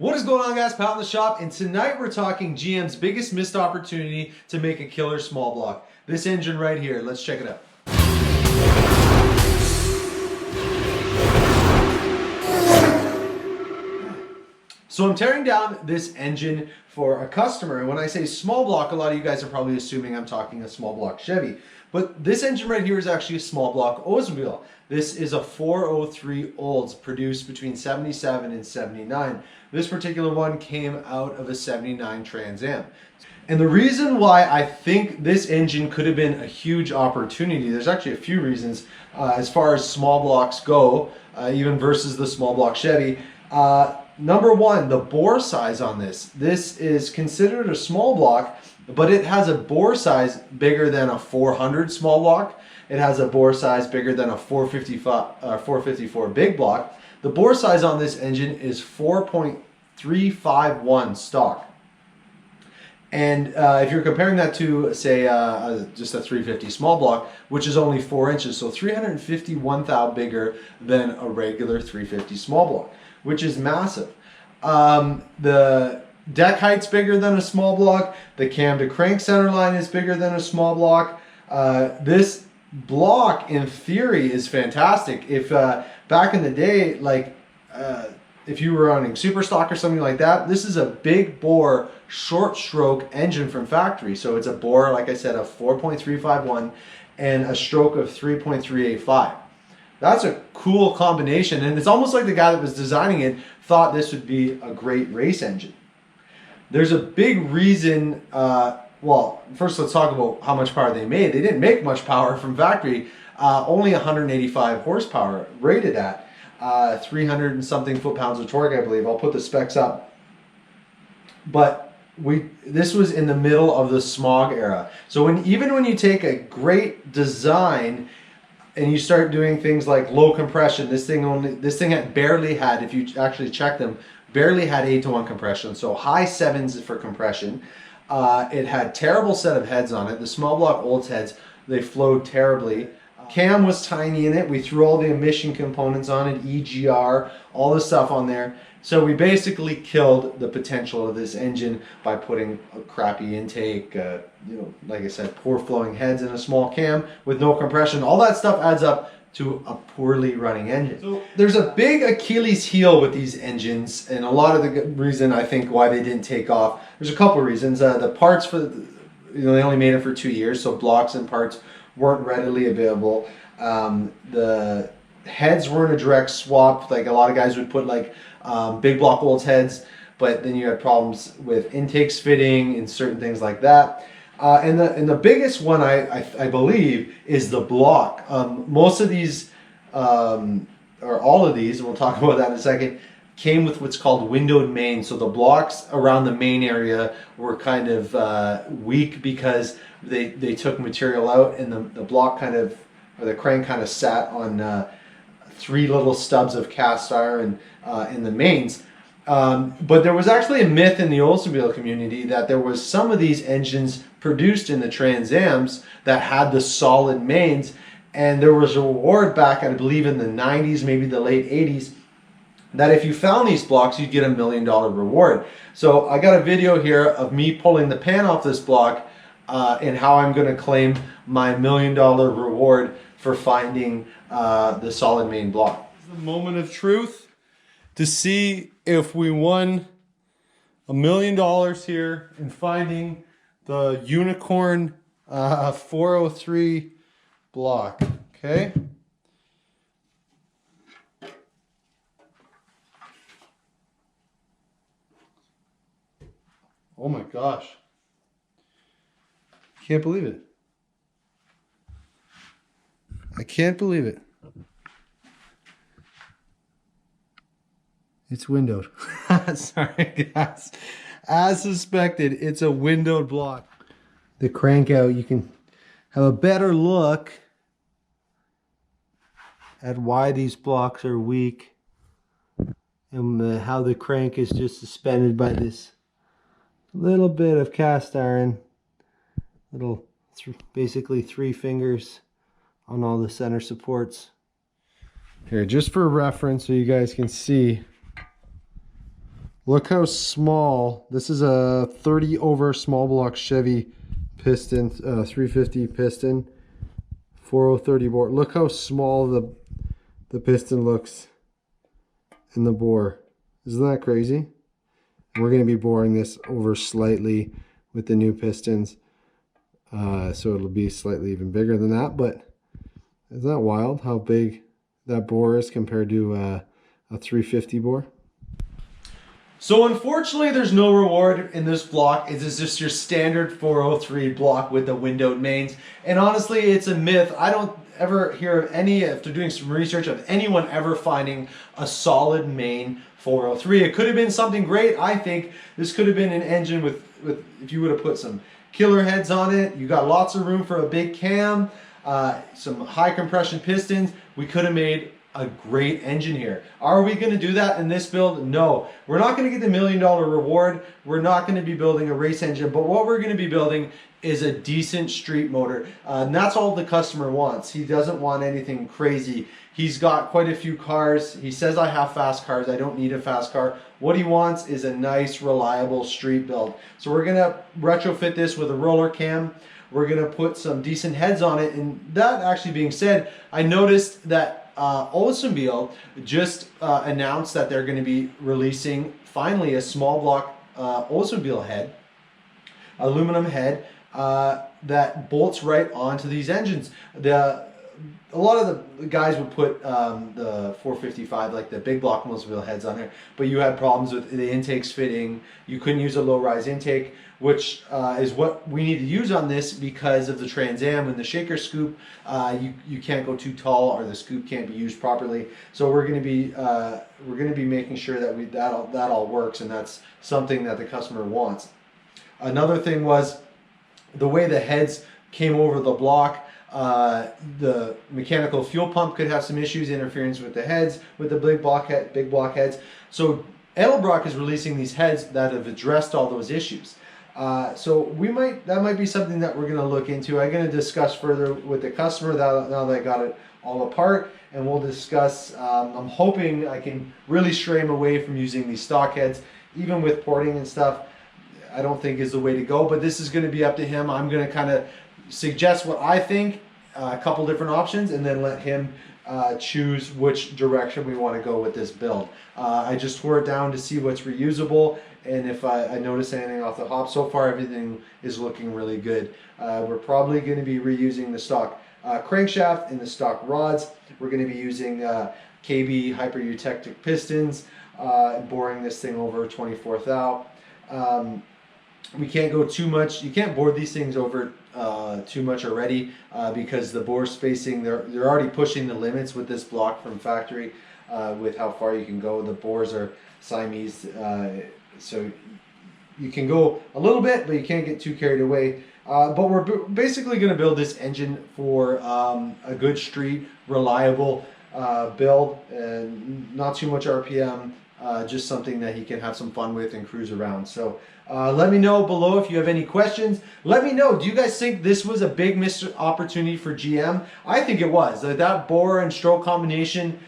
What is going on, guys? Pat in the shop, and tonight we're talking GM's biggest missed opportunity to make a killer small block. This engine right here. Let's check it out. So I'm tearing down this engine for a customer, and when I say small block, a lot of you guys are probably assuming I'm talking a small block Chevy. But this engine right here is actually a small block Oldsmobile. This is a 403 Olds produced between 77 and 79. This particular one came out of a 79 Trans Am. And the reason why I think this engine could have been a huge opportunity, there's actually a few reasons as far as small blocks go, even versus the small block Chevy. Number one, the bore size on this. This is considered a small block, but it has a bore size bigger than a 400 small block. It has a bore size bigger than a 454 big block. The bore size on this engine is 4.351 stock. And if you're comparing that to, say, just a 350 small block, which is only 4 inches, so 351 thou bigger than a regular 350 small block, which is massive. The deck height's bigger than a small block. The cam to crank center line is bigger than a small block. This block, in theory, is fantastic. If back in the day, like if you were running super stock or something like that, this is a big bore short stroke engine from factory. So it's a bore, like I said, of 4.351 and a stroke of 3.385. That's a cool combination, and it's almost like the guy that was designing it thought this would be a great race engine. There's a big reason, well, first let's talk about how much power they made. They didn't make much power from factory, only 185 horsepower rated at, 300 and something foot-pounds of torque, I believe. I'll put the specs up. But this was in the middle of the smog era. So even when you take a great design and you start doing things like low compression, this thing barely had, if you actually check them, barely had 8-to-1 compression, so high 7s for compression. It had terrible set of heads on it. The small block Olds heads, they flowed terribly. Cam was tiny in it. We threw all the emission components on it, EGR, all the stuff on there. So we basically killed the potential of this engine by putting a crappy intake, like I said, poor flowing heads in a small cam with no compression. All that stuff adds up to a poorly running engine. So there's a big Achilles heel with these engines, and a lot of the reason I think why they didn't take off, there's a couple of reasons. The parts they only made it for 2 years, so blocks and parts weren't readily available. The heads weren't a direct swap. Like a lot of guys would put like big block Olds heads, but then you had problems with intakes fitting and certain things like that. And the biggest one I believe is the block. Most of these, or all of these, and we'll talk about that in a second, came with what's called windowed main. So the blocks around the main area were kind of weak because they took material out, and the block kind of, or the crank kind of sat on 3 little stubs of cast iron in the mains. But there was actually a myth in the Oldsmobile community that there was some of these engines produced in the Trans Ams that had the solid mains, and there was a reward back, I believe in the 90s, maybe the late 80s, that if you found these blocks, you'd get $1 million reward. So I got a video here of me pulling the pan off this block and how I'm going to claim my $1 million reward for finding the solid main block. The moment of truth to see if we won $1 million here in finding the unicorn 403 block. Okay. Oh my gosh. Can't believe it. I can't believe it. It's windowed. Sorry, guys. As suspected, it's a windowed block. The crank out, you can have a better look at why these blocks are weak and how the crank is just suspended by this little bit of cast iron. Basically 3 fingers on all the center supports. Here, just for reference so you guys can see, Look how small. This is a 30 over small block Chevy piston, 350 piston, 4030 bore. Look how small the piston looks in the bore. Isn't that crazy? We're going to be boring this over slightly with the new pistons. So it'll be slightly even bigger than that, but isn't that wild how big that bore is compared to a 350 bore? So unfortunately, there's no reward in this block. It is just your standard 403 block with the windowed mains. And honestly, it's a myth. I don't ever hear of any, after doing some research, of anyone ever finding a solid main 403. It could have been something great. I think this could have been an engine with if you would have put some killer heads on it. You got lots of room for a big cam, some high compression pistons. We could have made a great engine here. Are we going to do that in this build? No. We're not going to get the $1 million reward. We're not going to be building a race engine, but what we're going to be building is a decent street motor. And that's all the customer wants. He doesn't want anything crazy. He's got quite a few cars. He says, I have fast cars. I don't need a fast car. What he wants is a nice, reliable street build. So we're going to retrofit this with a roller cam. We're going to put some decent heads on it. And that actually being said, I noticed that Oldsmobile just announced that they're going to be releasing finally a small block Oldsmobile head, aluminum head that bolts right onto these engines. A lot of the guys would put the 455, like the big block Oldsmobile heads on here, but you had problems with the intakes fitting. You couldn't use a low-rise intake, which is what we need to use on this because of the Trans Am and the shaker scoop. You can't go too tall, or the scoop can't be used properly. So we're going to be making sure that that all works, and that's something that the customer wants. Another thing was the way the heads came over the block. The mechanical fuel pump could have some issues, interference with the heads, with the big block heads. So Edelbrock is releasing these heads that have addressed all those issues. So that might be something that we're going to look into. I'm going to discuss further with the customer now that I got it all apart, and we'll discuss. I'm hoping I can really stray him away from using these stock heads, even with porting and stuff. I don't think is the way to go, but this is going to be up to him. I'm going to kind of suggest what I think, a couple different options, and then let him choose which direction we want to go with this build. I just tore it down to see what's reusable, and if I notice anything off the hop. So far everything is looking really good. We're probably going to be reusing the stock crankshaft and the stock rods. We're going to be using KB hyper-eutectic pistons, boring this thing over 24 thou. We can't go too much. You can't bore these things over too much already because the bore spacing, they're already pushing the limits with this block from factory with how far you can go. The bores are Siamese, so you can go a little bit, but you can't get too carried away. But we're basically going to build this engine for a good street, reliable build, and not too much RPM. Just something that he can have some fun with and cruise around. So let me know below if you have any questions. Let me know, do you guys think this was a big missed opportunity for GM? I think it was. That bore and stroke combination,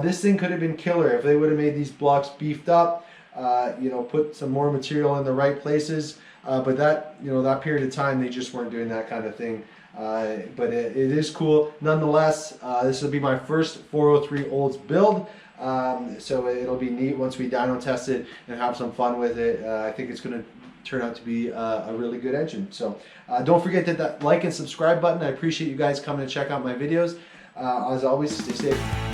this thing could have been killer if they would have made these blocks beefed up, put some more material in the right places. But that period of time, they just weren't doing that kind of thing. But it is cool. Nonetheless, this will be my first 403 Olds build. So it'll be neat once we dyno test it and have some fun with it. I think it's going to turn out to be a really good engine. So don't forget that like and subscribe button. I appreciate you guys coming to check out my videos. As always, stay safe.